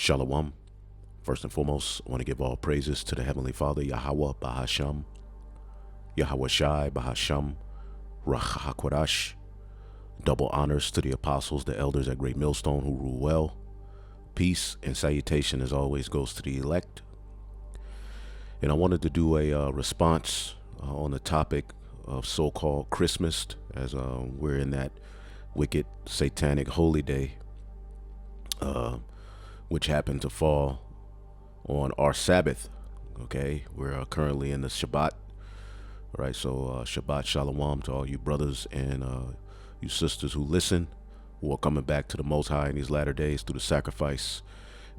Shalom. First and foremost, I want to give all praises to the Heavenly Father, Yahweh, Bahasham, Yahweh Shai, Bahasham, Rachahakwadash. Double honors to the apostles, the elders at Great Millstone who rule well. Peace and salutation as always goes to the elect. And I wanted to do a response on the topic of so-called Christmas, as we're in that wicked satanic holy day, which happened to fall on our Sabbath. Okay, we're currently in the Shabbat. All right, so Shabbat Shalom to all you brothers and you sisters who listen, who are coming back to the Most High in these latter days through the sacrifice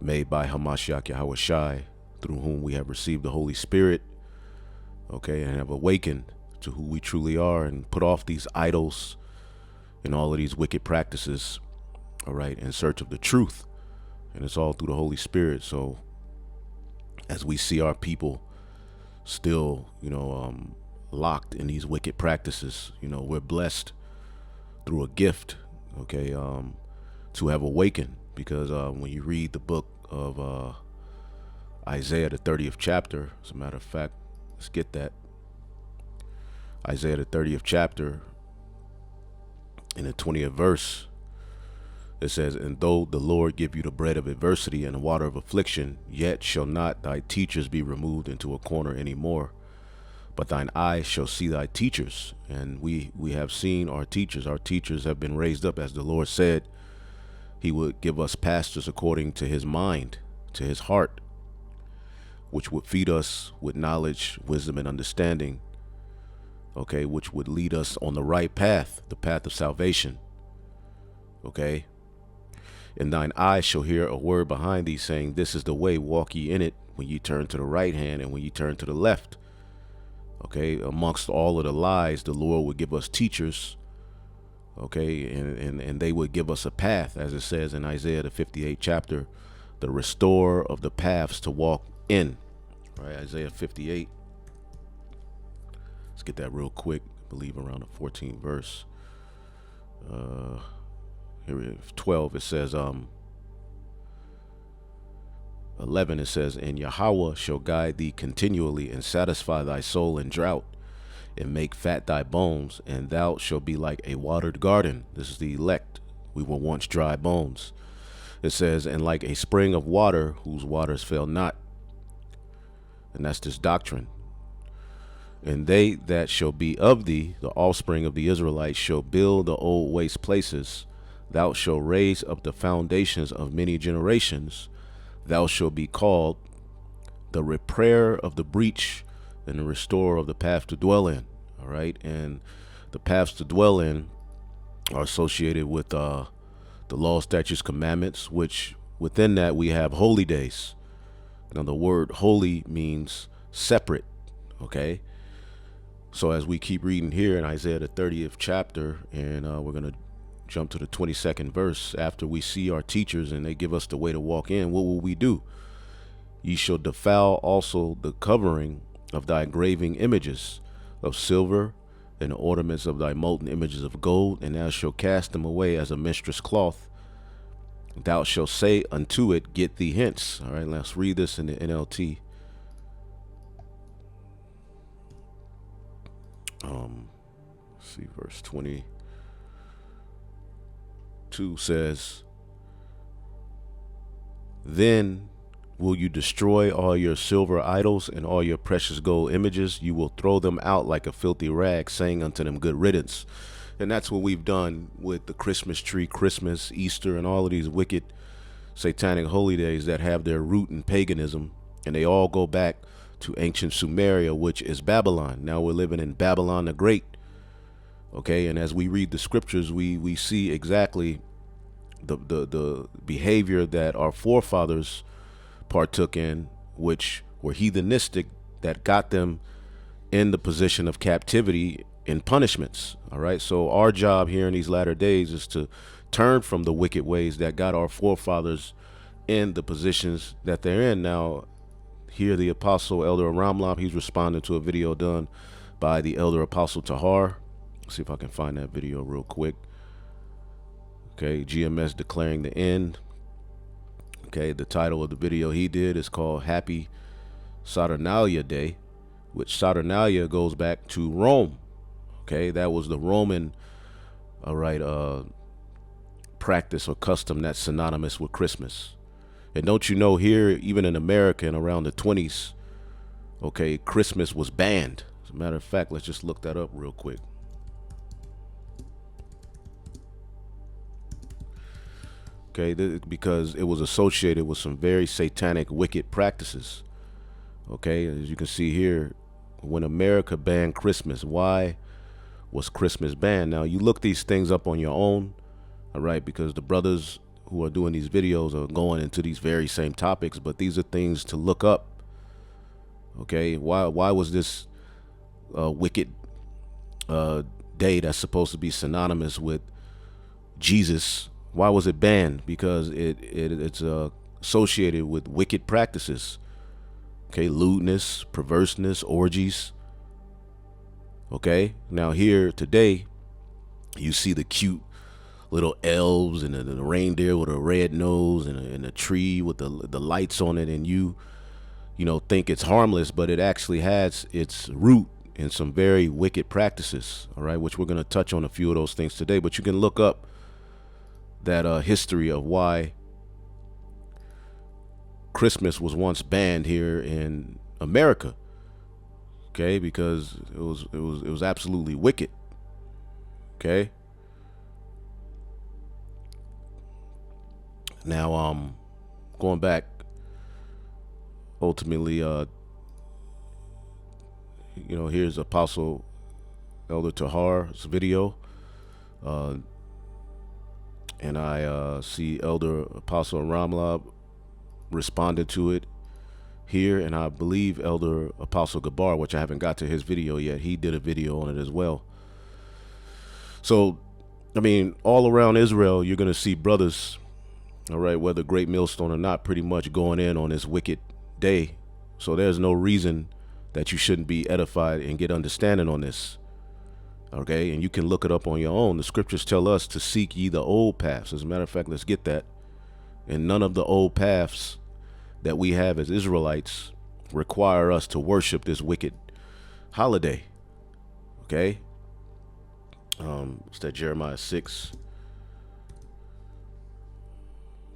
made by Hamashiach Yahweh Shai, through whom we have received the Holy Spirit, okay, and have awakened to who we truly are and put off these idols and all of these wicked practices, all right, in search of the truth. And it's all through the Holy Spirit. So as we see our people still, locked in these wicked practices, we're blessed through a gift, okay, to have awakened. Because when you read the book of Isaiah, the 30th chapter, as a matter of fact, let's get that. Isaiah, the 30th chapter, in the 20th verse, it says, "And though the Lord give you the bread of adversity and the water of affliction, yet shall not thy teachers be removed into a corner any more. But thine eyes shall see thy teachers." And we have seen our teachers. Our teachers have been raised up, as the Lord said he would give us pastors according to his mind, to his heart, which would feed us with knowledge, wisdom, and understanding, okay, which would lead us on the right path, the path of salvation, okay? "And thine eyes shall hear a word behind thee, saying, This is the way, walk ye in it, when ye turn to the right hand and when ye turn to the left." Okay, amongst all of the lies, the Lord would give us teachers, okay, and they would give us a path, as it says in Isaiah, the 58th chapter, the restorer of the paths to walk in, right? Isaiah 58. Let's get that real quick. I believe around the 14th verse. Here it is, 12. It says, 11, it says, "And Yahweh shall guide thee continually, and satisfy thy soul in drought, and make fat thy bones, and thou shalt be like a watered garden." This is the elect. We were once dry bones. It says, "And like a spring of water, whose waters fail not." And that's this doctrine. "And they that shall be of thee, the offspring of the Israelites, shall build the old waste places. Thou shalt raise up the foundations of many generations. Thou shalt be called the repairer of the breach and the restorer of the path to dwell in." All right. And the paths to dwell in are associated with the law, statutes, commandments, which within that we have holy days. Now the word holy means separate. Okay. So as we keep reading here in Isaiah, the 30th chapter, and we're going to jump to the 22nd verse. After we see our teachers and they give us the way to walk in, what will we do? "Ye shall defile also the covering of thy graving images of silver, and the ornaments of thy molten images of gold, and thou shalt cast them away as a mistress cloth. Thou shalt say unto it, Get thee hence." All right, let's read this in the NLT. Let's see, verse 22 says, "Then will you destroy all your silver idols and all your precious gold images. You will throw them out like a filthy rag, saying unto them, Good riddance." And that's what we've done with the Christmas tree, Christmas, Easter, and all of these wicked satanic holy days that have their root in paganism. And they all go back to ancient Sumeria, which is Babylon. Now we're living in Babylon the Great. Okay, and as we read the scriptures, we see exactly the behavior that our forefathers partook in, which were heathenistic, that got them in the position of captivity and punishments. All right, so our job here in these latter days is to turn from the wicked ways that got our forefathers in the positions that they're in. Now, here the Apostle Elder Ramlam, he's responding to a video done by the Elder Apostle Tahar. See if I can find that video real quick. Okay, GMS declaring the end. Okay, the title of the video he did is called Happy Saturnalia Day, which Saturnalia goes back to Rome. Okay, that was the Roman, all right, practice or custom that's synonymous with Christmas. And don't you know, here, even in America, in around the 20s, okay, Christmas was banned. As a matter of fact, let's just look that up real quick. Okay, because it was associated with some very satanic, wicked practices. Okay, as you can see here, when America banned Christmas, why was Christmas banned? Now, you look these things up on your own, all right, because the brothers who are doing these videos are going into these very same topics, but these are things to look up. Okay, why was this wicked day that's supposed to be synonymous with Jesus, why was it banned? Because it's associated with wicked practices. Okay, lewdness, perverseness, orgies. Okay, now here today, you see the cute little elves and the reindeer with a red nose and a tree with the lights on it, and you know, think it's harmless, but it actually has its root in some very wicked practices. All right, which we're going to touch on a few of those things today. But you can look up that history of why Christmas was once banned here in America. Okay, because it was absolutely wicked. Okay. Now, going back, ultimately, you know, here's Apostle Elder Tahar's video, and I see Elder Apostle Ramlab responded to it here, and I believe Elder Apostle Gabar, which I haven't got to his video yet, he did a video on it as well. So, I mean, all around Israel, you're going to see brothers, all right, whether Great Millstone or not, pretty much going in on this wicked day. So there's no reason that you shouldn't be edified and get understanding on this. Okay, and you can look it up on your own. The scriptures tell us to seek ye the old paths. As a matter of fact, let's get that. And none of the old paths that we have as Israelites require us to worship this wicked holiday. Okay, it's that Jeremiah 6.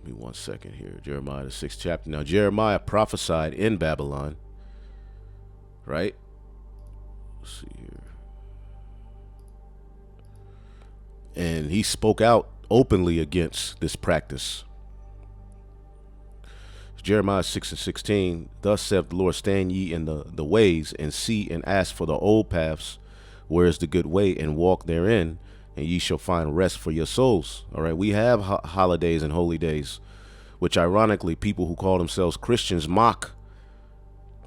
Give me 1 second here. Jeremiah, the 6th chapter. Now, Jeremiah prophesied in Babylon, right? Let's see here. And he spoke out openly against this practice. Jeremiah 6:16. Thus saith the Lord, stand ye in the ways, and see and ask for the old paths, where is the good way, and walk therein, and ye shall find rest for your souls. All right, we have holidays and holy days, which ironically people who call themselves Christians mock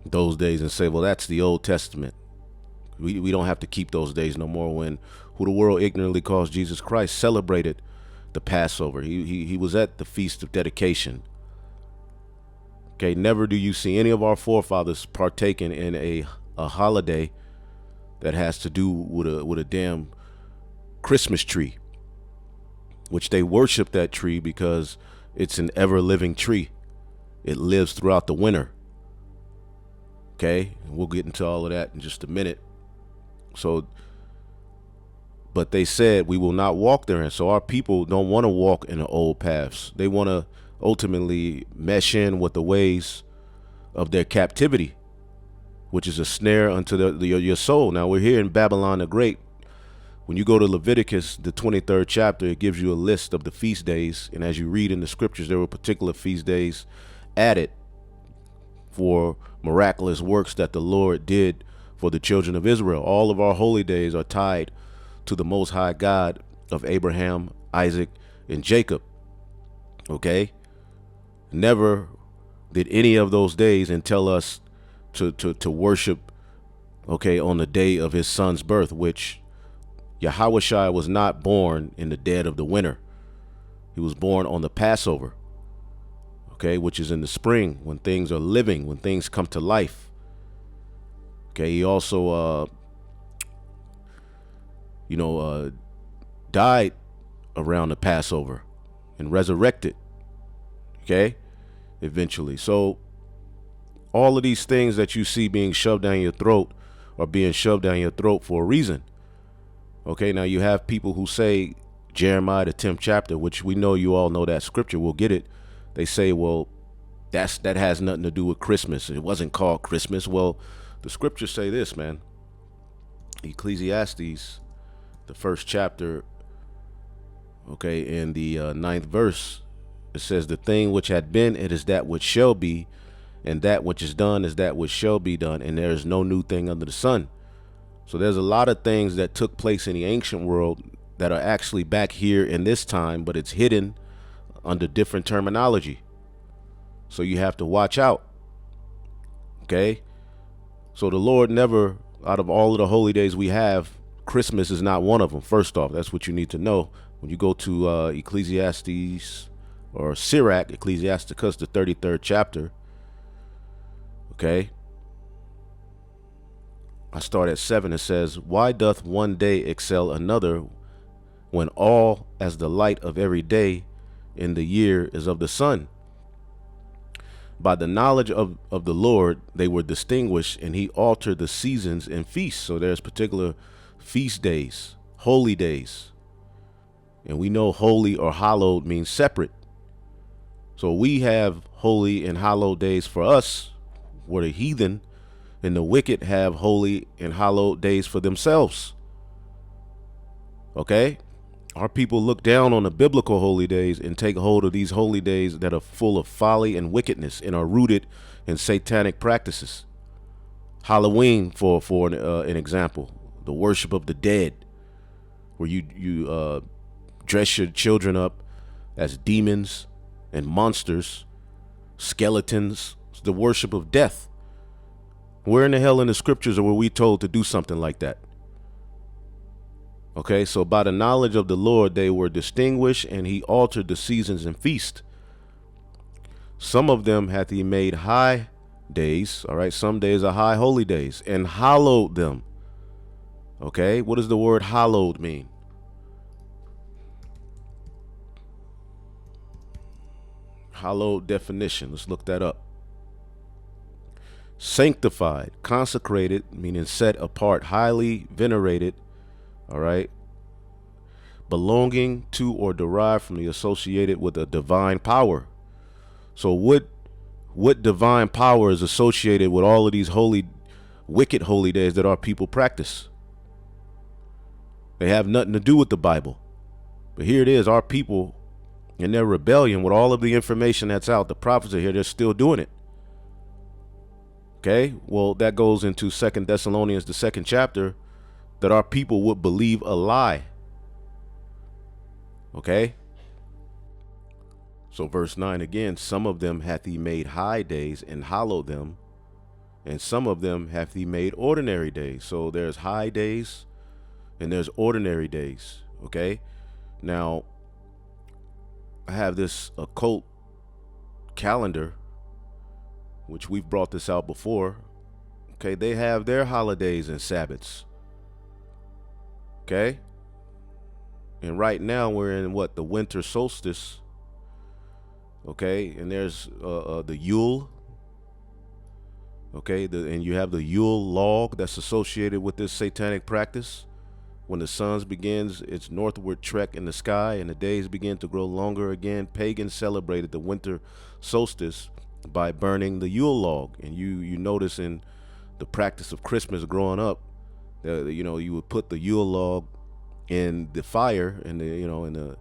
those days and say, well, that's the Old Testament. We don't have to keep those days no more, when who the world ignorantly calls Jesus Christ celebrated the Passover. He was at the Feast of Dedication. Okay, never do you see any of our forefathers partaking in a holiday that has to do with a damn Christmas tree, which they worship that tree because it's an ever-living tree. It lives throughout the winter. Okay, and we'll get into all of that in just a minute. So, but they said we will not walk therein. So our people don't want to walk in the old paths. They want to ultimately mesh in with the ways of their captivity, which is a snare unto your soul. Now, we're here in Babylon the Great. When you go to Leviticus, the 23rd chapter, it gives you a list of the feast days. And as you read in the scriptures, there were particular feast days added for miraculous works that the Lord did for the children of Israel. All of our holy days are tied to the Most High God of Abraham, Isaac, and Jacob. Okay? Never did any of those days entail us to worship, okay, on the day of his son's birth, which Yahushua was not born in the dead of the winter. He was born on the Passover, okay, which is in the spring, when things are living, when things come to life. Okay, he also, died around the Passover and resurrected. Okay, eventually. So all of these things that you see being shoved down your throat are being shoved down your throat for a reason. Okay, now you have people who say Jeremiah the 10th chapter, which we know you all know that scripture. We'll get it. They say, well, that has nothing to do with Christmas. It wasn't called Christmas. Well, the scriptures say this, man. Ecclesiastes, the first chapter, okay, in the ninth verse, it says, the thing which had been, it is that which shall be, and that which is done is that which shall be done, and there is no new thing under the sun. So there's a lot of things that took place in the ancient world that are actually back here in this time, but it's hidden under different terminology. So you have to watch out. Okay? So the Lord never, out of all of the holy days we have, Christmas is not one of them. First off, that's what you need to know. When you go to Ecclesiastes or Sirach, Ecclesiasticus, the 33rd chapter, okay? I start at 7. It says, why doth one day excel another when all as the light of every day in the year is of the sun? By the knowledge of the Lord, they were distinguished, and he altered the seasons and feasts. So there's particular feast days, holy days. And we know holy or hallowed means separate. So we have holy and hallowed days for us, where the heathen and the wicked have holy and hallowed days for themselves. Okay? Our people look down on the biblical holy days and take hold of these holy days that are full of folly and wickedness and are rooted in satanic practices. Halloween, for an example, the worship of the dead, where you dress your children up as demons and monsters, skeletons, the worship of death. Where in the hell in the scriptures were we told to do something like that? Okay, so by the knowledge of the Lord, they were distinguished, and he altered the seasons and feast. Some of them hath he made high days. All right, some days are high holy days, and hallowed them. Okay, what does the word hallowed mean? Hallowed definition. Let's look that up. Sanctified, consecrated, meaning set apart, highly venerated. All right. Belonging to or derived from the associated with a divine power. So what divine power is associated with all of these wicked holy days that our people practice? They have nothing to do with the Bible. But here it is, our people in their rebellion, with all of the information that's out, the prophets are here, they're still doing it. Okay, well, that goes into 2 Thessalonians, the 2nd chapter, that our people would believe a lie. Okay? So verse 9 again, some of them hath he made high days and hallowed them, and some of them hath he made ordinary days. So there's high days and there's ordinary days. Okay? Now, I have this occult calendar, which we've brought this out before. Okay, they have their holidays and Sabbaths. Okay, and right now we're in the winter solstice. Okay, and there's the Yule. Okay, and you have the Yule log that's associated with this satanic practice. When the sun begins its northward trek in the sky and the days begin to grow longer again, pagans celebrated the winter solstice by burning the Yule log. And you notice in the practice of Christmas growing up, you would put the Yule log in the fire, in the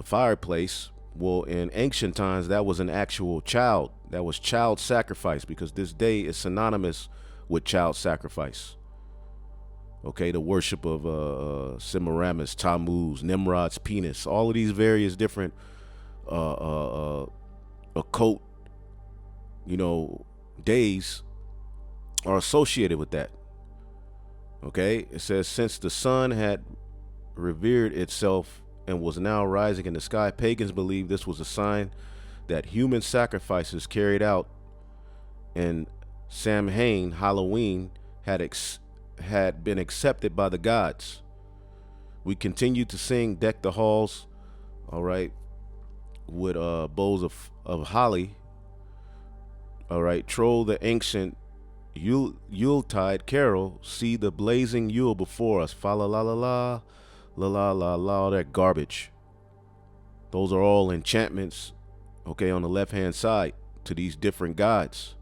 fireplace. Well, in ancient times, that was an actual child. That was child sacrifice, because this day is synonymous with child sacrifice. Okay, the worship of Semiramis, Tammuz, Nimrod's penis, all of these various different occult, days are associated with that. Okay, it says, since the sun had revered itself and was now rising in the sky, pagans believed this was a sign that human sacrifices carried out in Samhain, Halloween, had been accepted by the gods. We continued to sing, deck the halls, all right, with boughs of of holly, all right, troll the ancient Yuletide carol, see the blazing Yule before us, fa la la la la, la la la la, all that garbage. Those are all enchantments, okay, on the left-hand side to these different gods.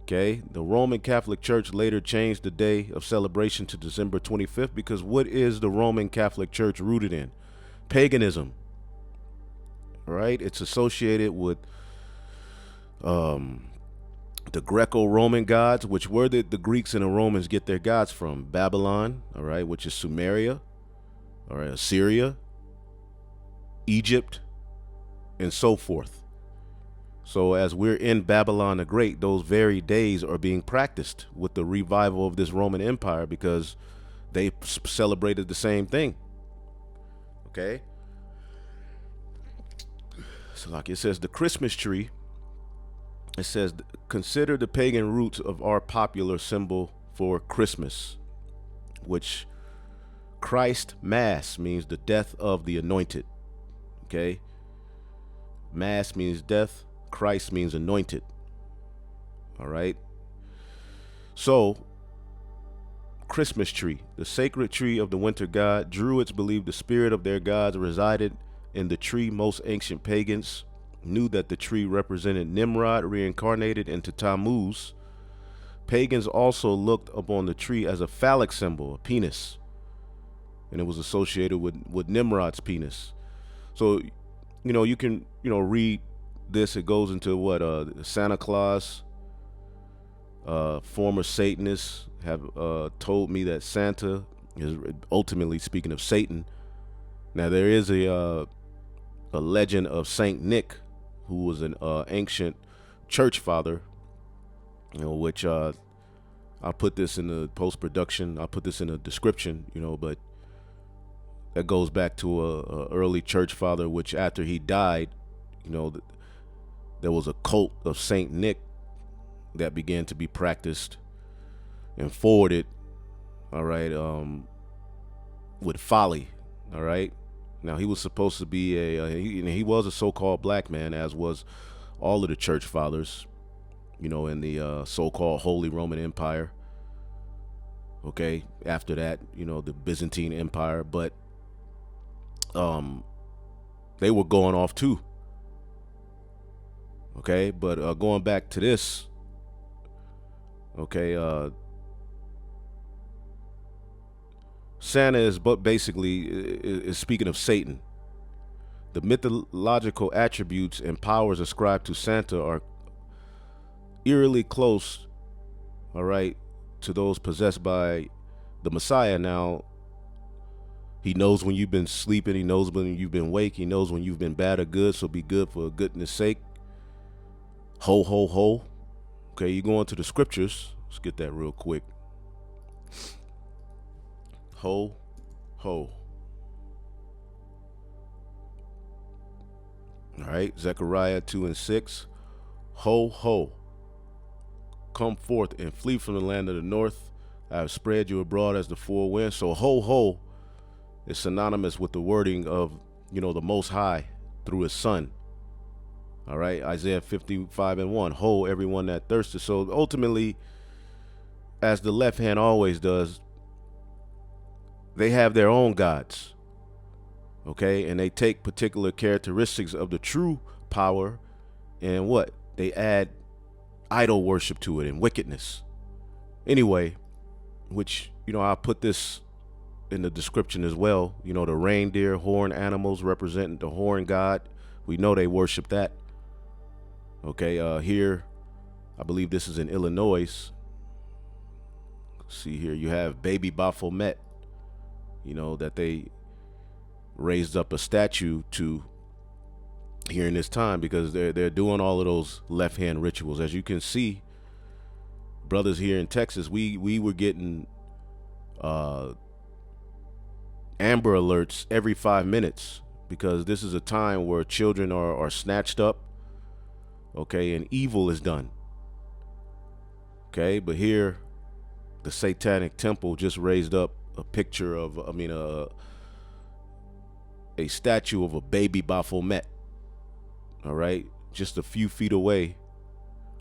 Okay, the Roman Catholic Church later changed the day of celebration to December 25th because what is the Roman Catholic Church rooted in? Paganism, right? It's associated with the Greco-Roman gods, which where did the Greeks and the Romans get their gods from? Babylon, all right, which is Sumeria, all right, Assyria, Egypt, and so forth. So as we're in Babylon the Great, those very days are being practiced with the revival of this Roman Empire because they celebrated the same thing. Okay. So like it says, the Christmas tree, it says, consider the pagan roots of our popular symbol for Christmas, which Christ Mass means the death of the anointed. Okay. Mass means death. Christ means anointed. All right. So, Christmas tree, the sacred tree of the winter god. Druids believed the spirit of their gods resided in the tree. Most ancient pagans knew that the tree represented Nimrod reincarnated into Tammuz. Pagans also looked upon the tree as a phallic symbol, a penis, and it was associated with Nimrod's penis. So, you can, read this. It goes into what Santa Claus, former Satanists have told me that Santa is ultimately speaking of Satan. Now there is a legend of Saint Nick, who was an ancient church father, which I'll put this in the post-production. I'll put this in the description, but that goes back to a early church father, which after he died, there was a cult of Saint Nick that began to be practiced and forwarded, all right, with folly, all right. Now he was supposed to be he was a so-called black man, as was all of the church fathers, in the so-called Holy Roman Empire. Okay, after that, the Byzantine Empire, but they were going off too. Okay, but going back to this, okay, Santa is basically speaking of Satan. The mythological attributes and powers ascribed to Santa are eerily close, all right, to those possessed by the Messiah. Now, he knows when you've been sleeping. He knows when you've been awake. He knows when you've been bad or good, so be good for goodness sake. Ho, ho, ho. Okay, you go into the scriptures. Let's get that real quick. Ho, ho. All right, Zechariah 2:6. Ho, ho. Come forth and flee from the land of the north. I have spread you abroad as the four winds. So ho, ho is synonymous with the wording of, the Most High through his son. All right, Isaiah 55:1. Ho, everyone that thirsteth. So ultimately, as the left hand always does, they have their own gods. Okay, and they take particular characteristics of the true power and what? They add idol worship to it and wickedness. Anyway, which, I'll put this in the description as well. The reindeer, horn animals representing the horn god. We know they worship that. Okay, here, I believe this is in Illinois. See here, you have baby Baphomet, that they raised up a statue to here in this time because they're doing all of those left-hand rituals. As you can see, brothers here in Texas, we were getting Amber Alerts every 5 minutes because this is a time where children are snatched up, okay, and evil is done. Okay, but here, the Satanic Temple just raised up a picture of, a statue of a baby Baphomet. all right, just a few feet away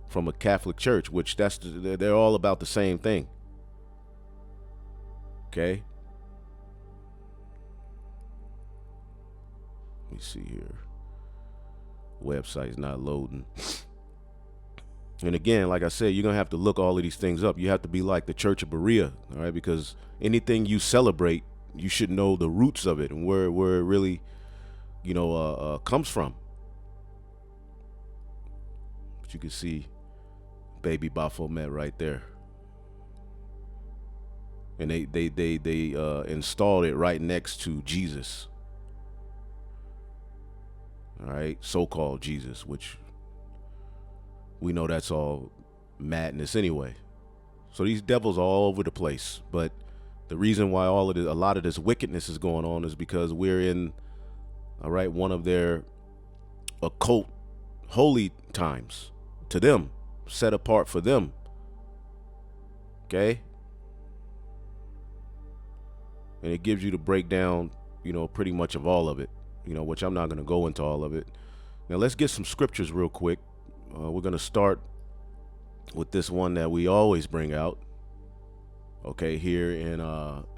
from a Catholic church, which they're all about the same thing. Okay. Let me see here. Website's not loading. And again, like I said, you're gonna have to look all of these things up. You have to be like the Church of Berea, all right? Because anything you celebrate, you should know the roots of it and where it really, comes from. But you can see baby Baphomet right there, and they installed it right next to Jesus. All right, so-called Jesus, which we know that's all madness anyway. So these devils are all over the place. But the reason why a lot of this wickedness is going on is because we're in, all right, one of their occult holy times to them, set apart for them. Okay? And it gives you the breakdown, pretty much of all of it, which I'm not going to go into all of it. Now let's get some scriptures real quick. We're going to start with this one that we always bring out, okay, here in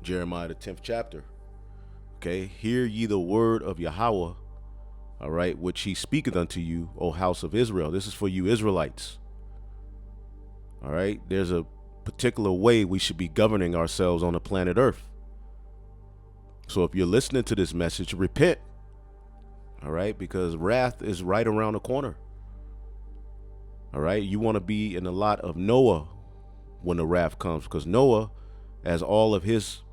Jeremiah the 10th chapter. Okay, hear ye the word of Yahweh, all right, which he speaketh unto you, O house of Israel. This is for you Israelites. All right, there's a particular way we should be governing ourselves on the planet Earth. So if you're listening to this message, repent, all right, because wrath is right around the corner. All right, you want to be in the lot of Noah when the wrath comes, because Noah, as all of his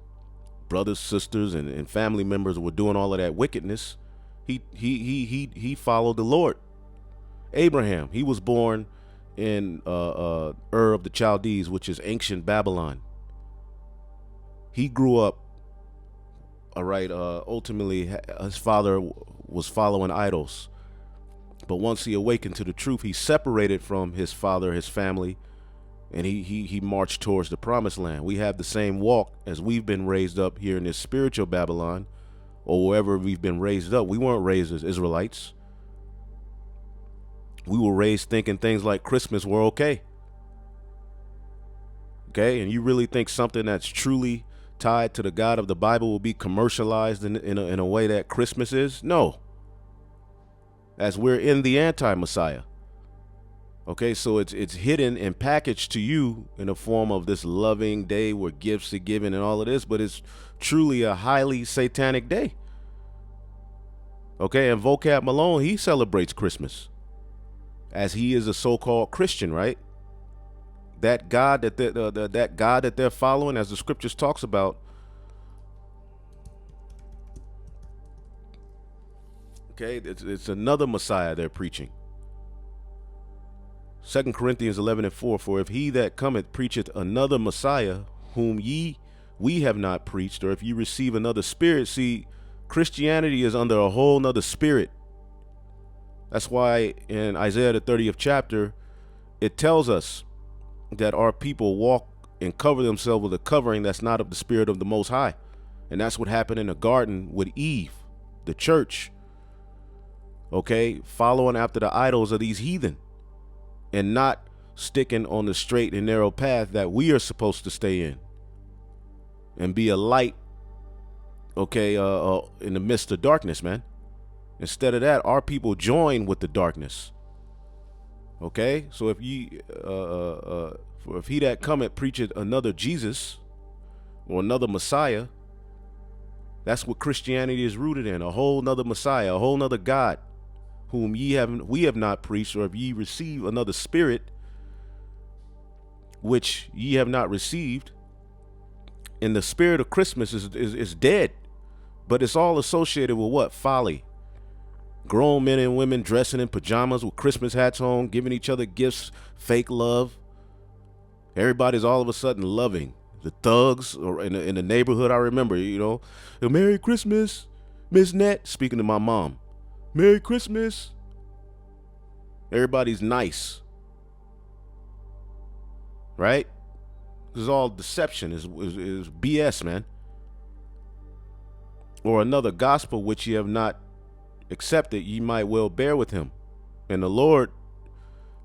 brothers, sisters, and family members were doing all of that wickedness, he followed the Lord. Abraham, he was born in Ur of the Chaldees, which is ancient Babylon. He grew up, all right, ultimately his father was following idols. But once he awakened to the truth, he separated from his father, his family, and he marched towards the promised land. We have the same walk as we've been raised up here in this spiritual Babylon, or wherever we've been raised up. We weren't raised as Israelites. We were raised thinking things like Christmas were okay. Okay, and you really think something that's truly tied to the God of the Bible will be commercialized in a way that Christmas is? No. As we're in the anti-Messiah. Okay, so it's hidden and packaged to you in the form of this loving day where gifts are given and all of this, but it's truly a highly satanic day. Okay, and Vocab Malone, he celebrates Christmas as he is a so-called Christian, right? That God that they're following, as the scriptures talks about. Okay, it's another Messiah they're preaching. 2 Corinthians 11:4, for if he that cometh preacheth another Messiah, whom we have not preached, or if you receive another spirit, see, Christianity is under a whole nother spirit. That's why in Isaiah the 30th chapter, it tells us that our people walk and cover themselves with a covering that's not of the spirit of the Most High. And that's what happened in the garden with Eve, the church. Okay, following after the idols of these heathen and not sticking on the straight and narrow path that we are supposed to stay in and be a light, okay, in the midst of darkness, man. Instead of that, our people join with the darkness. Okay, so if he that cometh preacheth another Jesus or another Messiah, that's what Christianity is rooted in, a whole nother Messiah, a whole nother God, whom we have not preached, or if ye receive another spirit, which ye have not received. And the spirit of Christmas is dead, but it's all associated with what? Folly. Grown men and women dressing in pajamas with Christmas hats on, giving each other gifts, fake love. Everybody's all of a sudden loving. The thugs or in the neighborhood, I remember, Merry Christmas, Miss Net, speaking to my mom. Merry Christmas. Everybody's nice. Right? This is all deception, is BS, man. Or another gospel which ye have not accepted, ye might well bear with him. And the Lord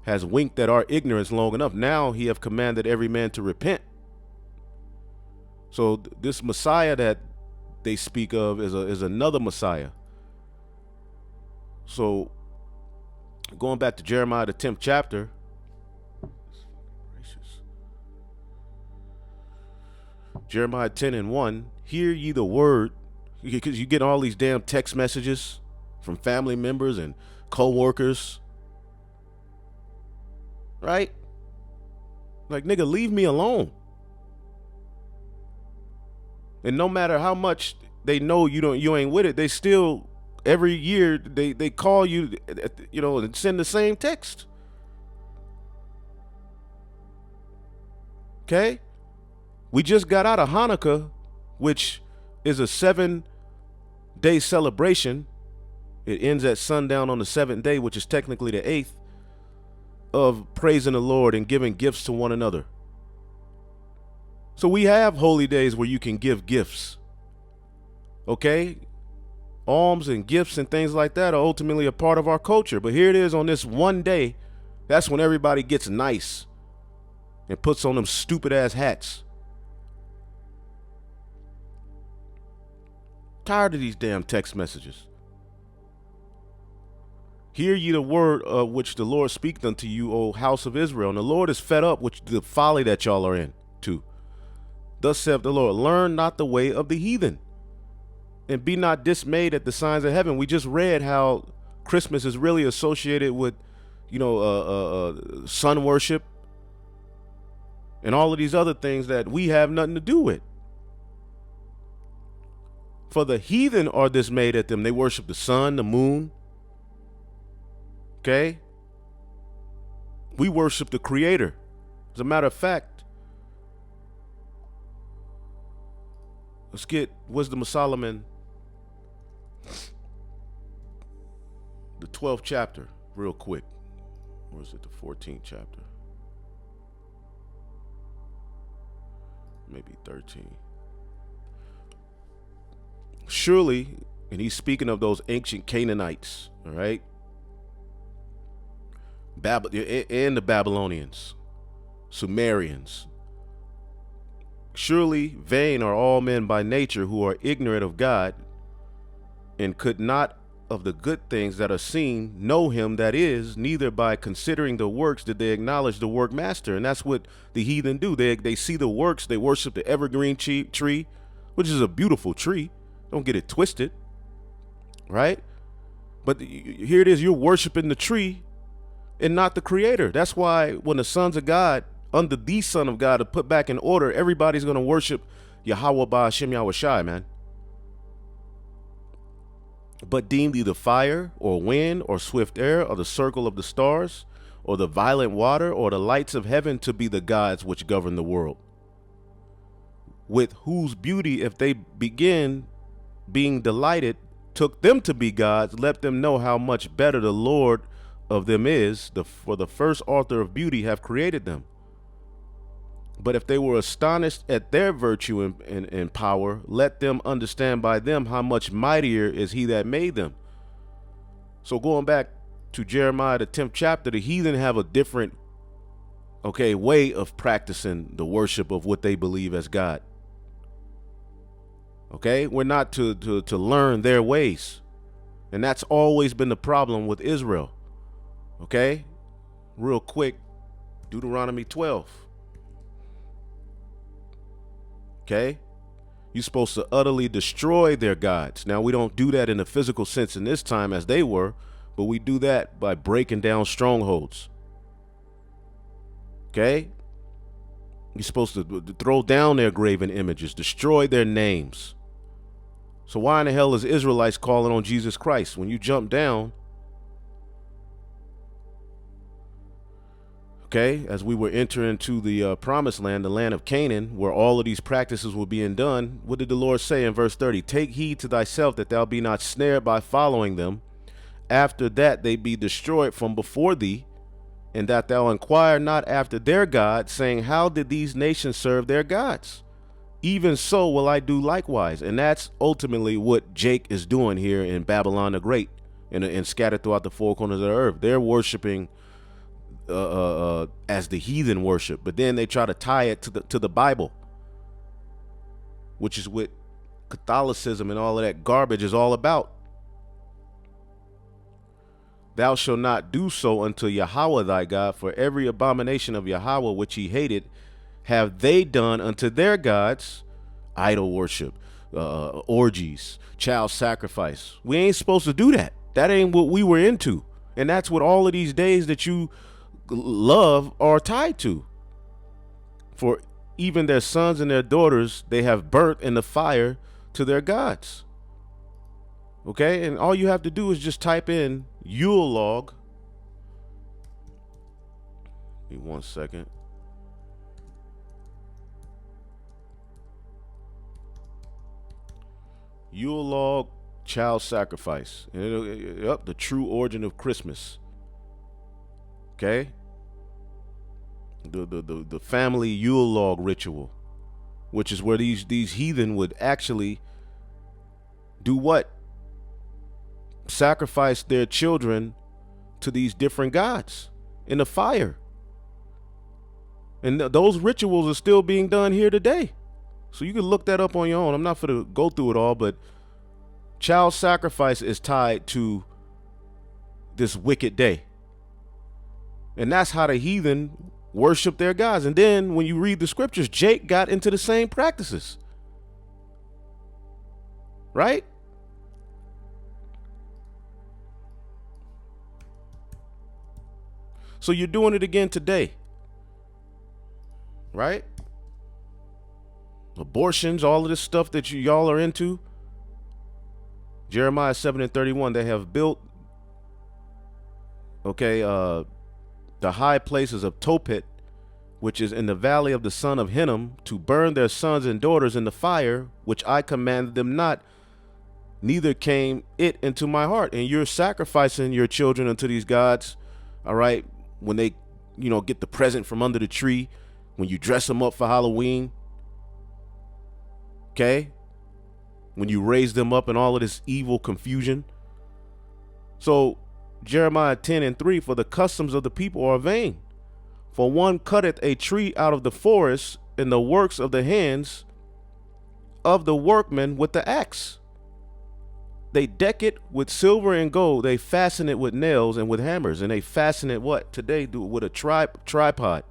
has winked at our ignorance long enough. Now he have commanded every man to repent. So this Messiah that they speak of is another Messiah. So going back to Jeremiah, the 10th chapter, Jeremiah 10:1, hear ye the word, because you get all these damn text messages from family members and co-workers, right? Like, nigga, leave me alone. And no matter how much they know you ain't with it, they still every year they call you, and send the same text. Okay? We just got out of Hanukkah, which is a 7-day celebration. It ends at sundown on the 7th day, which is technically the 8th, of praising the Lord and giving gifts to one another. So we have holy days where you can give gifts. Okay? Alms and gifts and things like that are ultimately a part of our culture. But here it is on this one day, that's when everybody gets nice and puts on them stupid ass hats. Tired of these damn text messages. Hear ye the word of which the Lord speaketh unto you, O house of Israel. And the Lord is fed up with the folly that y'all are in too. Thus saith the Lord, learn not the way of the heathen, and be not dismayed at the signs of heaven. We just read how Christmas is really associated with, sun worship and all of these other things that we have nothing to do with. For the heathen are dismayed at them. They worship the sun, the moon. Okay? We worship the Creator. As a matter of fact, let's get Wisdom of Solomon, the 12th chapter, real quick. Or is it the 14th chapter? Maybe 13. Surely, and he's speaking of those ancient Canaanites, all right? And the Babylonians, Sumerians. Surely vain are all men by nature who are ignorant of God, and could not of the good things that are seen know him that is, neither by considering the works did they acknowledge the work master. And that's what the heathen do. They see the works, they worship the evergreen tree, which is a beautiful tree. Don't get it twisted, right? But here it is, you're worshiping the tree and not the Creator. That's why when the sons of God, under the Son of God, are put back in order, everybody's going to worship Yahweh Ba'ashem Yahushai, man. But deem thee the fire, or wind, or swift air, or the circle of the stars, or the violent water, or the lights of heaven to be the gods which govern the world, with whose beauty, if they begin being delighted, took them to be gods, let them know how much better the Lord of them is, for the first author of beauty have created them. But if they were astonished at their virtue and power, let them understand by them how much mightier is he that made them. So going back to Jeremiah, the 10th chapter, the heathen have a different, way of practicing the worship of what they believe as God. Okay, we're not to learn their ways. And that's always been the problem with Israel. Okay, real quick, Deuteronomy 12. Okay, you're supposed to utterly destroy their gods. Now, we don't do that in a physical sense in this time as they were, but we do that by breaking down strongholds. Okay, you're supposed to throw down their graven images, destroy their names. So why in the hell is Israelites calling on Jesus Christ? When you jump down, as we were entering into the promised land, the land of Canaan, where all of these practices were being done, what did the Lord say in verse 30? Take heed to thyself that thou be not snared by following them. After that they be destroyed from before thee, and that thou inquire not after their gods, saying, how did these nations serve their gods? Even so will I do likewise. And that's ultimately what Jake is doing here in Babylon the Great, and scattered throughout the four corners of the earth. They're worshiping as the heathen worship, but then they try to tie it to the Bible, which is what Catholicism and all of that garbage is all about. Thou shalt not do so unto Yahweh thy God, for every abomination of Yahweh which he hated have they done unto their gods, idol worship, orgies, child sacrifice. We ain't supposed to do that. That ain't what we were into. And that's what all of these days that you love are tied to. For even their sons and their daughters they have burnt in the fire to their gods. Okay, and all you have to do is just type in Yule log. Give me 1 second. Yule log child sacrifice. Yep, the true origin of Christmas. Okay? The family Yule log ritual, which is where these heathen would actually do what? Sacrifice their children to these different gods in the fire. And those rituals are still being done here today. So you can look that up on your own. I'm not going to go through it all, but child sacrifice is tied to this wicked day. And that's how the heathen worship their gods. And then when you read the scriptures, Jake got into the same practices. Right? So you're doing it again today. Right? Abortions, all of this stuff that y'all are into. Jeremiah 7:31, they have built, the high places of Tophet, which is in the valley of the son of Hinnom, to burn their sons and daughters in the fire, which I commanded them not, neither came it into my heart. And you're sacrificing your children unto these gods, all right, when they, get the present from under the tree, when you dress them up for Halloween, okay, when you raise them up in all of this evil confusion. So Jeremiah 10:3, for the customs of the people are vain. For one cutteth a tree out of the forest in the works of the hands of the workmen with the axe. They deck it with silver and gold. They fasten it with nails and with hammers. And they fasten it what? Today do it with a tripod.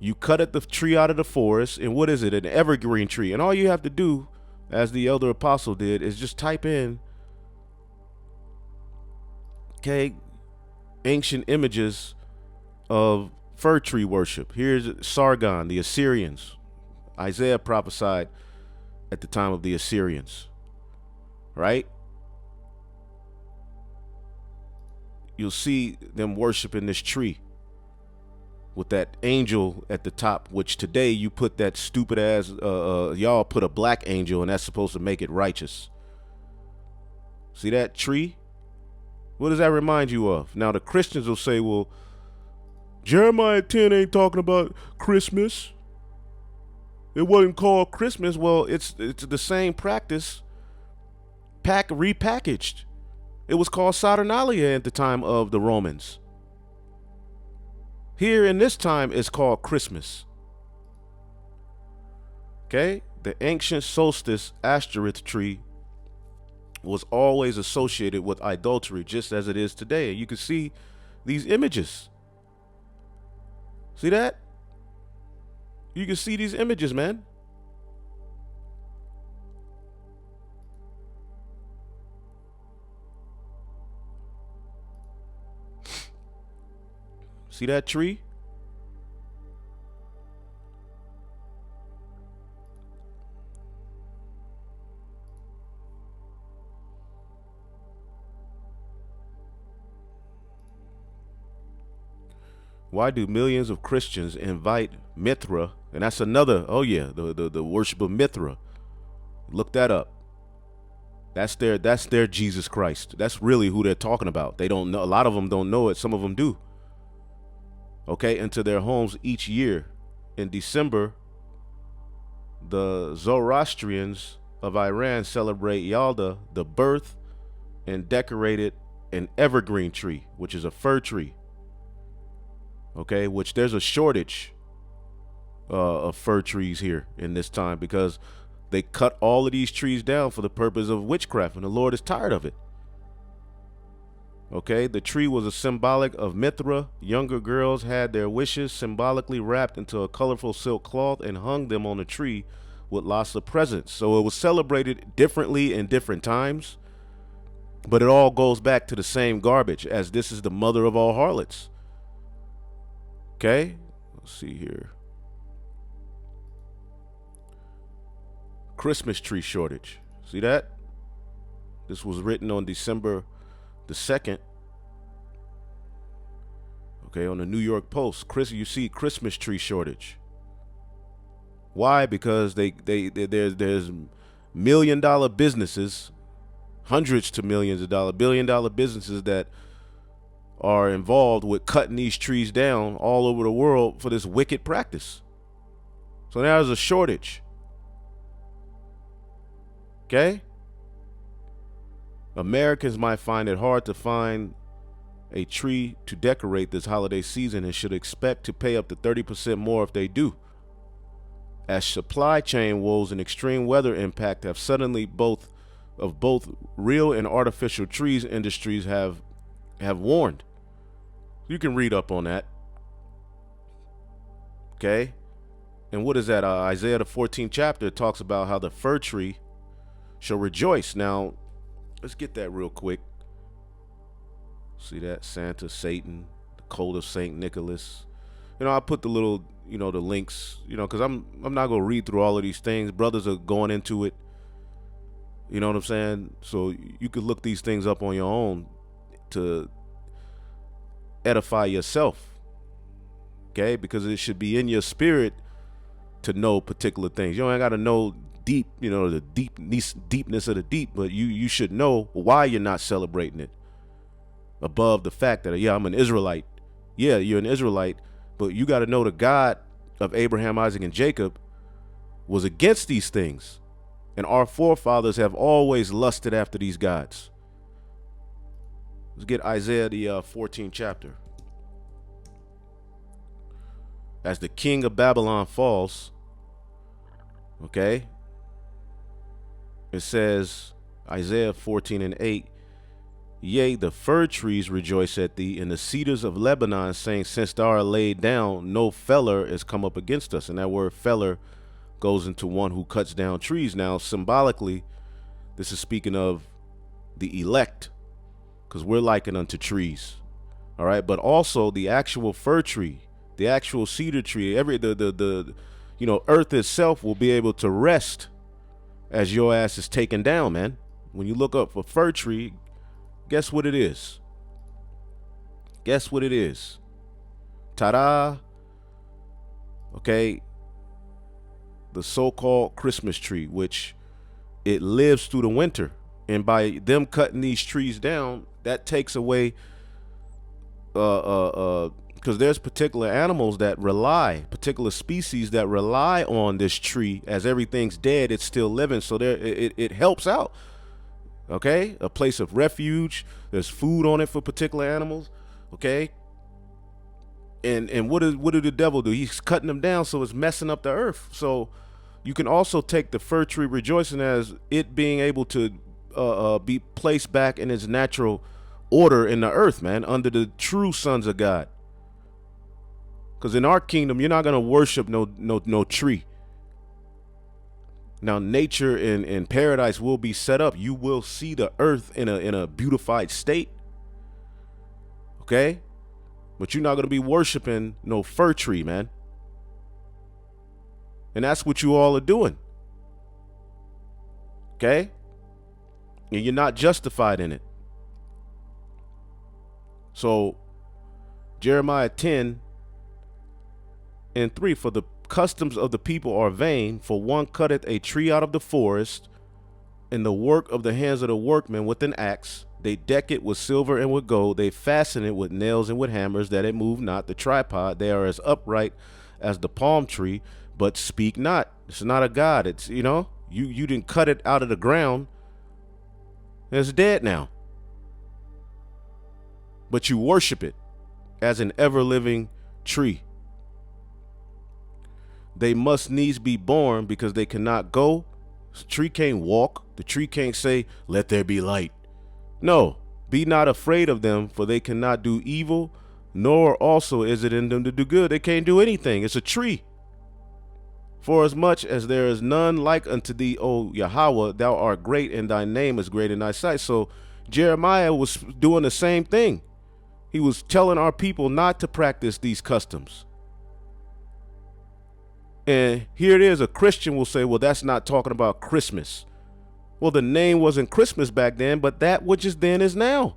You cut the tree out of the forest, and what is it? An evergreen tree. And all you have to do, as the elder apostle did, is just type in, ancient images of fir tree worship. Here's Sargon, the Assyrians. Isaiah prophesied at the time of the Assyrians, right? You'll see them worshiping this tree with that angel at the top, which today you put that stupid ass, y'all put a black angel, and that's supposed to make it righteous. See that tree? What does that remind you of? Now the Christians will say, well, Jeremiah 10 ain't talking about Christmas. It wasn't called Christmas. Well, it's the same practice, repackaged. It was called Saturnalia at the time of the Romans. Here in this time, it's called Christmas. Okay? The ancient solstice asterisk tree was always associated with idolatry, just as it is today. And you can see these images. See that? You can see these images, man. See that tree? Why do millions of Christians invite Mithra? And that's another, the worship of Mithra. Look that up. That's their Jesus Christ. That's really who they're talking about. They don't know. A lot of them don't know it. Some of them do. Okay, into their homes each year. In December, the Zoroastrians of Iran celebrate Yalda, the birth and decorated an evergreen tree, which is a fir tree. Okay, which there's a shortage of fir trees here in this time because they cut all of these trees down for the purpose of witchcraft, and the Lord is tired of it. Okay, the tree was a symbolic of Mithra. Younger girls had their wishes symbolically wrapped into a colorful silk cloth and hung them on the tree with lots of presents. So it was celebrated differently in different times, but it all goes back to the same garbage, as this is the mother of all harlots. Okay, let's see here. Christmas tree shortage. See that? This was written on December the 2nd. Okay, on the New York Post. You see Christmas tree shortage. Why? Because there's $1 million businesses, hundreds to millions of dollars, $1 billion businesses that are involved with cutting these trees down all over the world for this wicked practice. So now there's a shortage. Okay? Americans might find it hard to find a tree to decorate this holiday season and should expect to pay up to 30% more if they do, as supply chain woes and extreme weather impact have suddenly both real and artificial trees industries have warned. You can read up on that. Okay? And what is that? Isaiah the 14th chapter talks about how the fir tree shall rejoice. Now, let's get that real quick. See that? Santa, Satan, the cult of Saint Nicholas. I put the little, the links, because I'm not going to read through all of these things. Brothers are going into it. You know what I'm saying? So you could look these things up on your own to edify yourself. Okay? Because it should be in your spirit to know particular things. You ain't got to know deep, the deepness of the deep, but you should know why you're not celebrating it. Above the fact that, I'm an Israelite. Yeah, you're an Israelite, but you got to know the God of Abraham, Isaac, and Jacob was against these things. And our forefathers have always lusted after these gods. Let's get Isaiah the 14th chapter. As the king of Babylon falls, okay, it says, Isaiah 14:8, yea, the fir trees rejoice at thee, and the cedars of Lebanon, saying, since thou art laid down, no feller is come up against us. And that word feller goes into one who cuts down trees. Now, symbolically, this is speaking of the elect, because we're likened unto trees. All right, but also the actual fir tree, the actual cedar tree, earth itself will be able to rest as your ass is taken down, man. When you look up for fir tree, guess what it is? Guess what it is? Ta-da! Okay, the so-called Christmas tree, which it lives through the winter. And by them cutting these trees down, that takes away, because there's particular animals that rely, particular species that rely on this tree. As everything's dead, it's still living. So it helps out. Okay, a place of refuge. There's food on it for particular animals. Okay, and what did the devil do? He's cutting them down, so it's messing up the earth. So you can also take the fir tree rejoicing as it being able to be placed back in its natural order in the earth, man, under the true sons of God. Because in our kingdom, you're not gonna worship no tree. Now, nature in paradise will be set up. You will see the earth in a beautified state. Okay? But you're not going to be worshiping no fir tree, man. And that's what you all are doing. Okay? And you're not justified in it. So, Jeremiah 10:3, for the customs of the people are vain, for one cutteth a tree out of the forest, and the work of the hands of the workmen with an axe. They deck it with silver and with gold. They fasten it with nails and with hammers, that it move not. The tripod, they are as upright as the palm tree, but speak not. It's not a god. It's, you didn't cut it out of the ground. It's dead now. but you worship it as an ever-living tree. They must needs be born because they cannot go. The tree can't walk. The tree can't say, let there be light. No, be not afraid of them, for they cannot do evil, nor also is it in them to do good. They can't do anything. It's a tree. For as much as there is none like unto thee, O Yahweh, thou art great, and thy name is great in thy sight. So Jeremiah was doing the same thing. He was telling our people not to practice these customs. And here it is, a Christian will say, well, that's not talking about Christmas. Well, the name wasn't Christmas back then, but that which is then is now.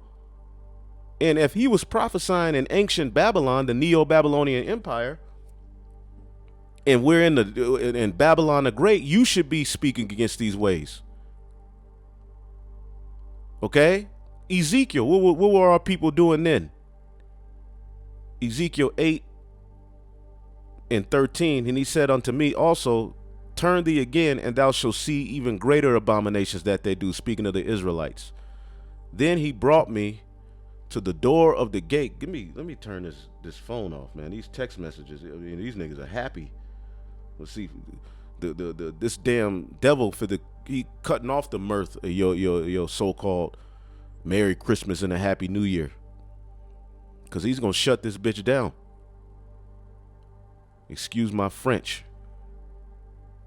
And if he was prophesying in ancient Babylon, the Neo-Babylonian Empire, and we're in Babylon the Great, you should be speaking against these ways. Okay? Ezekiel, what were our people doing then? Ezekiel 8 and 13, and he said unto me also, turn thee again, and thou shalt see even greater abominations that they do, speaking of the Israelites. Then he brought me to the door of the gate. Let me turn this phone off, man. These text messages, I mean, these niggas are happy. Let's see, this damn devil he cutting off the mirth of your so-called Merry Christmas and a Happy New Year, because he's gonna shut this bitch down. Excuse my French.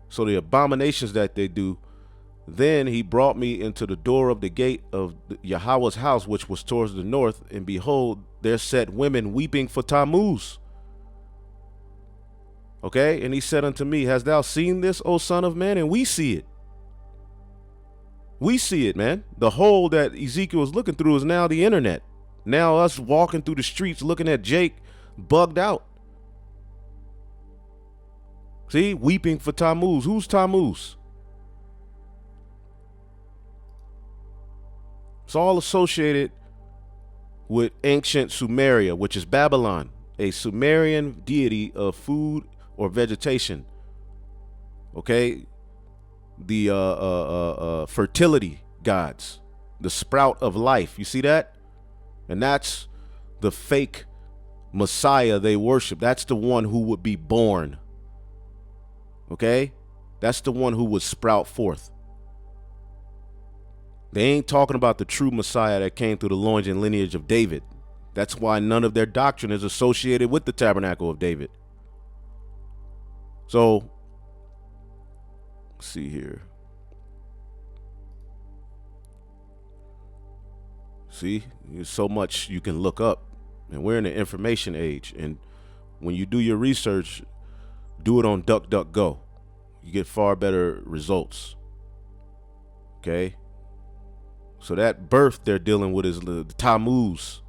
So the abominations that they do. Then he brought me into the door of the gate of Yahweh's house, which was towards the north, and behold, there sat women weeping for Tammuz. Okay, and he said unto me, hast thou seen this, O son of man? And we see it. We see it, man. The hole that Ezekiel was looking through is now the internet. Now us walking through the streets looking at Jake bugged out. See, weeping for Tammuz. Who's Tammuz? It's all associated with ancient Sumeria, which is Babylon, a Sumerian deity of food or vegetation. Okay, the fertility gods, the sprout of life. You see that? And that's the fake Messiah they worship. That's the one who would be born. Okay, that's the one who would sprout forth. They ain't talking about the true Messiah that came through the loins and lineage of David. That's why none of their doctrine is associated with the tabernacle of David. So, let's see here. See, there's so much you can look up, and we're in the information age. And when you do your research, do it on DuckDuckGo. You get far better results. Okay. So that birth they're dealing with is the Tammuz,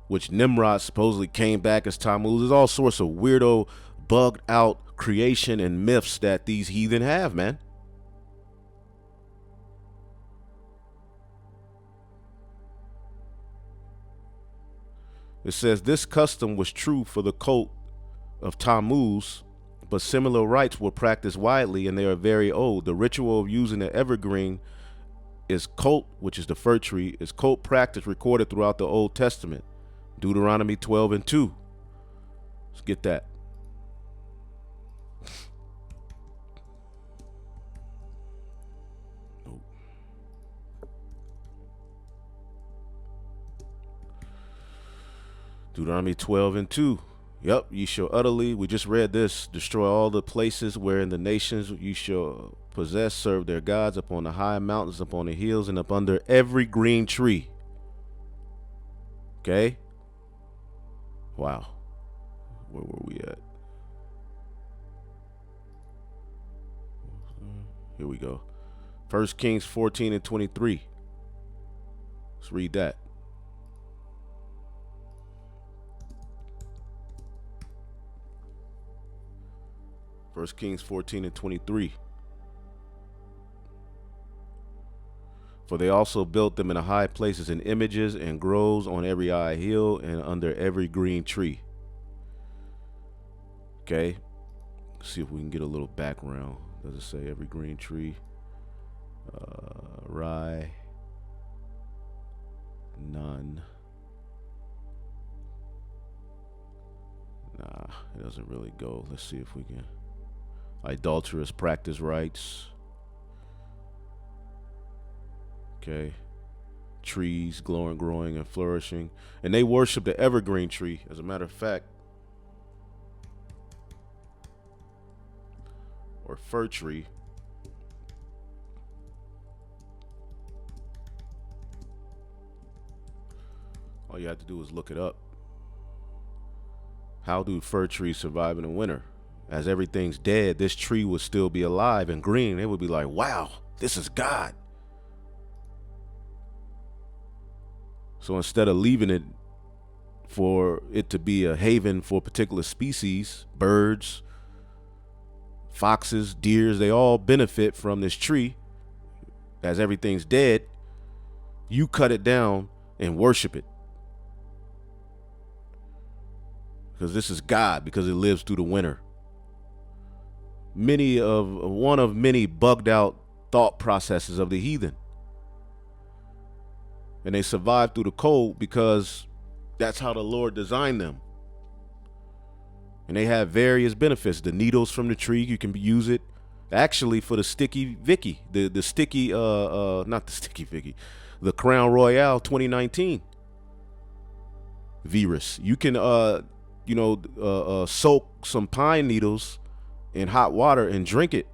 which Nimrod supposedly came back as Tammuz. There's all sorts of weirdo, bugged out creation and myths that these heathen have, man. It says this custom was true for the cult of Tammuz, but similar rites were practiced widely and they are very old. The ritual of using the evergreen is cult, which is the fir tree, is cult practice recorded throughout the Old Testament. Deuteronomy 12 and 2. Let's get that. Deuteronomy 12 and 2. Yep, ye shall utterly, we just read this, destroy all the places wherein the nations you shall possess, serve their gods upon the high mountains, upon the hills, and up under every green tree. Okay? Wow. Where were we at? Here we go. 1 Kings 14 and 23. Let's read that. First Kings 14 and 23. For they also built them in the high places and images and groves on every high hill and under every green tree. Okay. Let's see if we can get a little background. Does it say every green tree? Rye. None. It doesn't really go. Let's see if we can. Idolatrous practice rites. Okay. Trees glowing, growing, and flourishing. And they worship the evergreen tree. As a matter of fact, or fir tree. All you have to do is look it up. How do fir trees survive in the winter? As everything's dead, this tree would still be alive and green. It would be like, wow, this is God. So instead of leaving it for it to be a haven for particular species, birds, foxes, deers, they all benefit from this tree. As everything's dead, you cut it down and worship it. Because this is God, because it lives through the winter. One of many bugged out thought processes of the heathen. And they survive through the cold because that's how the Lord designed them. And they have various benefits. The needles from the tree, you can use it actually for the sticky Vicky, the sticky, not the sticky Vicky, the Crown Royale 2019 virus. You can, soak some pine needles in hot water and drink it,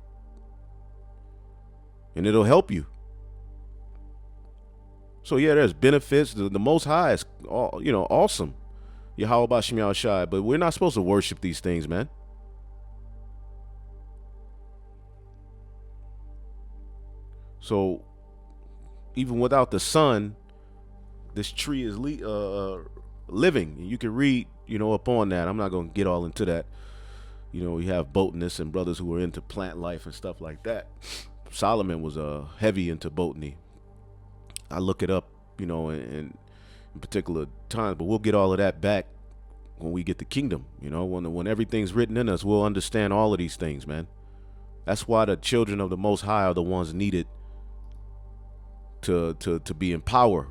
and it'll help you. So yeah, there's benefits. The Most High is, awesome. Yahweh Bashem Yahushai, but we're not supposed to worship these things, man. So even without the sun, this tree is living. You can read, up on that. I'm not going to get all into that. We have botanists and brothers who are into plant life and stuff like that. Solomon was heavy into botany. I look it up, in particular times, but we'll get all of that back when we get the kingdom. When everything's written in us, we'll understand all of these things, man. That's why the children of the Most High are the ones needed to be in power,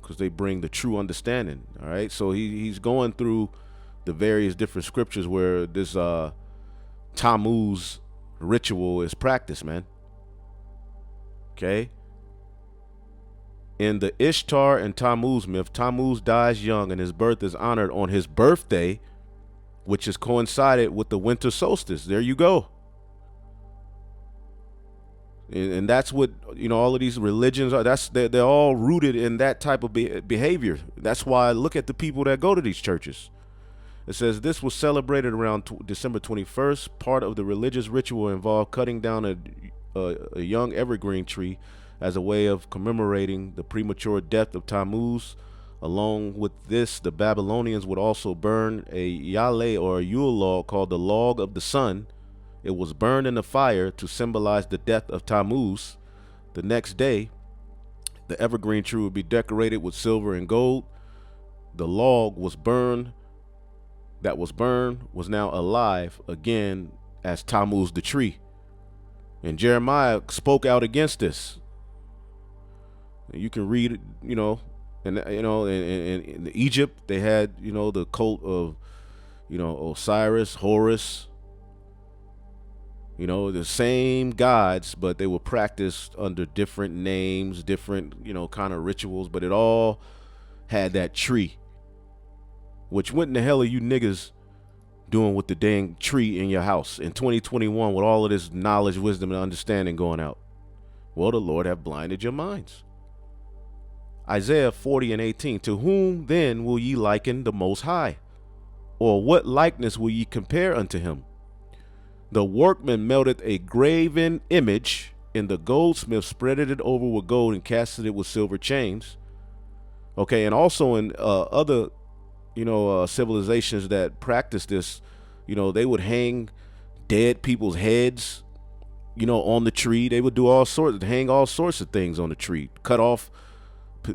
because they bring the true understanding. All right, so he's going through the various different scriptures where this Tammuz ritual is practiced, man. Okay. In the Ishtar and Tammuz myth, Tammuz dies young and his birth is honored on his birthday, which is coincided with the winter solstice. There you go. And that's what, all of these religions are. They're all rooted in that type of behavior. That's why I look at the people that go to these churches. It says this was celebrated around December 21st. Part of the religious ritual involved cutting down a young evergreen tree as a way of commemorating the premature death of Tammuz. Along with this, the Babylonians would also burn a Yale or a Yule log called the log of the sun. It was burned in the fire to symbolize the death of Tammuz. The next day, the evergreen tree would be decorated with silver and gold. The log was burned was now alive again as Tammuz the tree. And Jeremiah spoke out against this. You can read it, in Egypt they had, the cult of, Osiris, Horus, the same gods, but they were practiced under different names, different, kind of rituals, but it all had that tree. Which, what in the hell are you niggas doing with the dang tree in your house in 2021 with all of this knowledge, wisdom, and understanding going out? Well, the Lord have blinded your minds. Isaiah 40:18, to whom then will ye liken the Most High? Or what likeness will ye compare unto him? The workman melted a graven image, and the goldsmith spreaded it over with gold and casted it with silver chains. Okay, and also in other, civilizations that practice this, they would hang dead people's heads, on the tree. They would do hang all sorts of things on the tree, cut off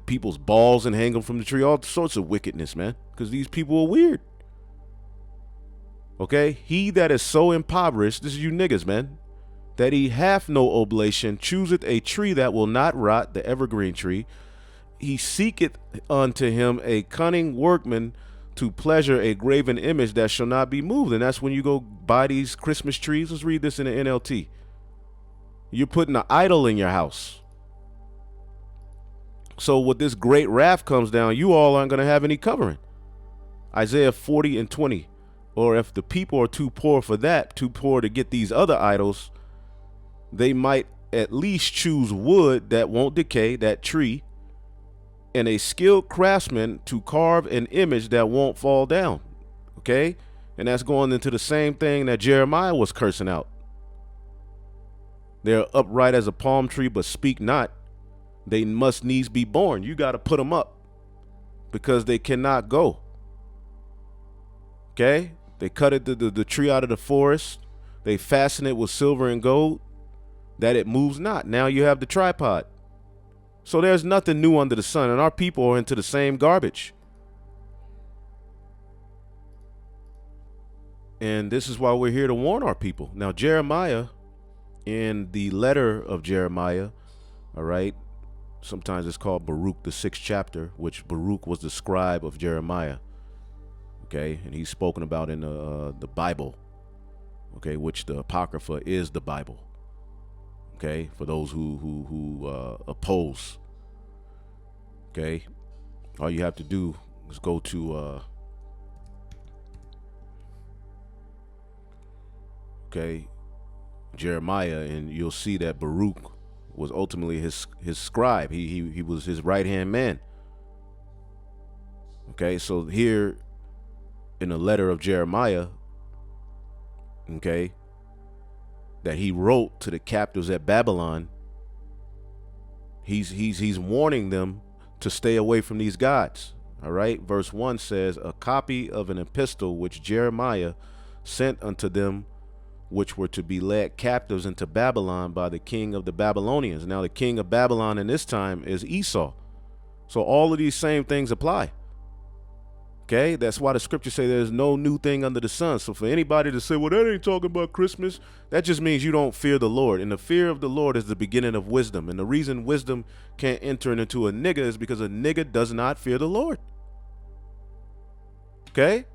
people's balls and hang them from the tree, all sorts of wickedness, man, because these people are weird. Okay, he that is so impoverished, this is you niggas, man, that he hath no oblation, chooseth a tree that will not rot, the evergreen tree. He seeketh unto him a cunning workman to pleasure a graven image that shall not be moved. And that's when you go buy these Christmas trees. Let's read this in the NLT. You're putting an idol in your house. So with this great wrath comes down, you all aren't going to have any covering. Isaiah 40:20. Or if the people are too poor for that, too poor to get these other idols, they might at least choose wood that won't decay, that tree, and a skilled craftsman to carve an image that won't fall down. Okay? And that's going into the same thing that Jeremiah was cursing out. They're upright as a palm tree, but speak not. They must needs be born. You got to put them up because they cannot go. Okay? They cut the tree out of the forest. They fasten it with silver and gold that it moves not. Now you have the tripod. So there's nothing new under the sun, and our people are into the same garbage. And this is why we're here to warn our people. Now, Jeremiah, in the letter of Jeremiah, all right, sometimes it's called Baruch, the 6th chapter, which Baruch was the scribe of Jeremiah. Okay, and he's spoken about in the Bible, okay, which the Apocrypha is the Bible. Okay, for those who oppose. Okay, all you have to do is go to Jeremiah, and you'll see that Baruch was ultimately his scribe. He was his right hand man. Okay, so here in the letter of Jeremiah, okay, that he wrote to the captives at Babylon, he's warning them to stay away from these gods. All right, verse 1 says, a copy of an epistle which Jeremiah sent unto them which were to be led captives into Babylon by the king of the Babylonians. Now the king of Babylon in this time is Esau. So all of these same things apply. Okay, that's why the scriptures say there's no new thing under the sun. So for anybody to say, well, that ain't talking about Christmas, that just means you don't fear the Lord. And the fear of the Lord is the beginning of wisdom. And the reason wisdom can't enter into a nigga is because a nigga does not fear the Lord. Okay?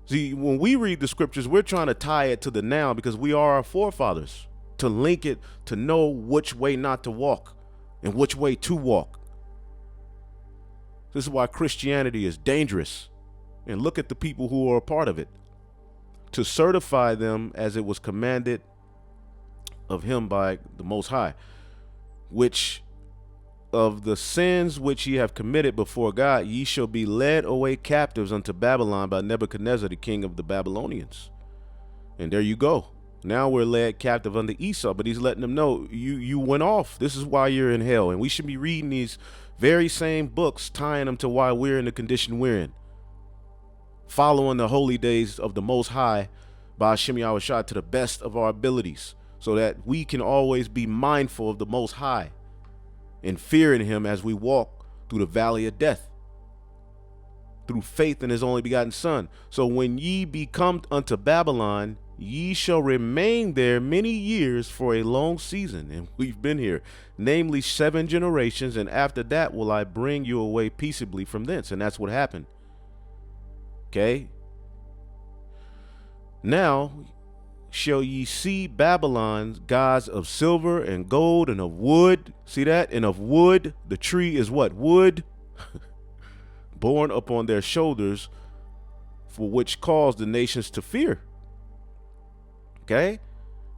See, when we read the scriptures, we're trying to tie it to the now because we are our forefathers, to link it, to know which way not to walk and which way to walk. This is why Christianity is dangerous. And look at the people who are a part of it. To certify them as it was commanded of him by the Most High, which of the sins which ye have committed before God, ye shall be led away captives unto Babylon by Nebuchadnezzar, the king of the Babylonians. And there you go. Now we're led captive unto Esau, but he's letting them know you went off. This is why you're in hell. And we should be reading these very same books, tying them to why we're in the condition we're in. Following the holy days of the Most High by Hashem Yahushua to the best of our abilities, so that we can always be mindful of the Most High and fearing him as we walk through the valley of death, through faith in his only begotten Son. So when ye be come unto Babylon, ye shall remain there many years for a long season. And we've been here, namely 7 generations. And after that will I bring you away peaceably from thence. And that's what happened. Okay. Now shall ye see Babylon's gods of silver and gold and of wood. See that? And of wood. The tree is what? Wood. Borne upon their shoulders, for which caused the nations to fear. Okay,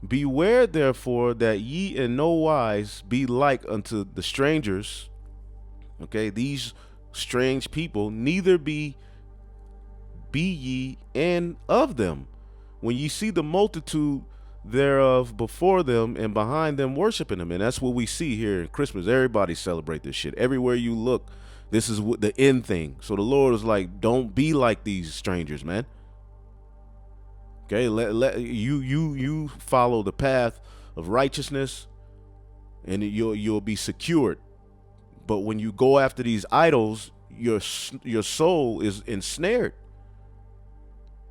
beware therefore that ye in no wise be like unto the strangers. Okay, these strange people, neither be ye and of them. When ye see the multitude thereof before them and behind them worshiping them. And that's what we see here in Christmas. Everybody celebrate this shit. Everywhere you look, this is what the end thing. So the Lord is like, don't be like these strangers, man. Okay, let you follow the path of righteousness, and you'll be secured. But when you go after these idols, your soul is ensnared,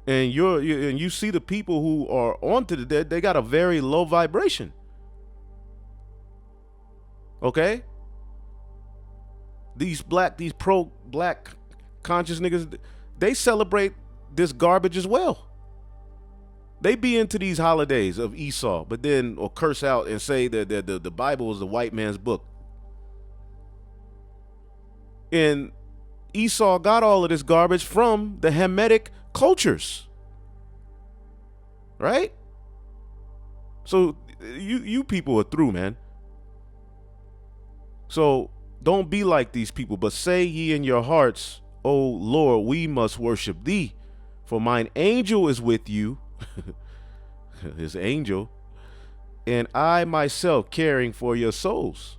and you see the people who are onto the dead. They got a very low vibration. Okay, these pro black conscious niggas, they celebrate this garbage as well. They be into these holidays of Esau, but then or curse out and say that the Bible is the white man's book. And Esau got all of this garbage from the Hamitic cultures, right? So you people are through, man. So don't be like these people, but say ye in your hearts, O Lord, we must worship thee, for mine angel is with you, his angel, and I myself caring for your souls.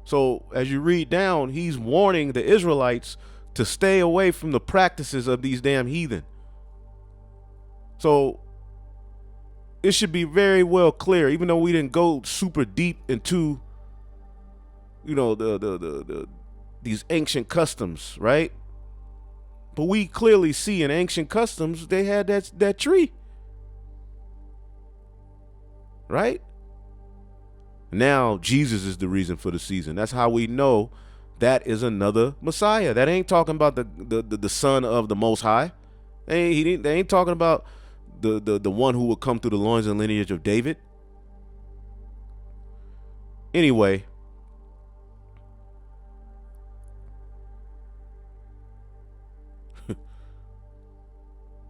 So as you read down, he's warning the Israelites to stay away from the practices of these damn heathen. So it should be very well clear, even though we didn't go super deep into, you know, these ancient customs, right? But we clearly see in ancient customs they had that tree, right? Now Jesus is the reason for the season. That's how we know that is another Messiah. That ain't talking about the son of the Most High. They ain't talking about the one who will come through the loins and lineage of David. Anyway,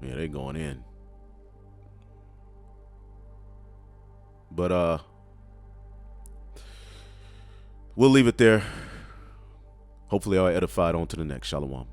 yeah, they going in. But we'll leave it there. Hopefully I edified on to the next. Shalom.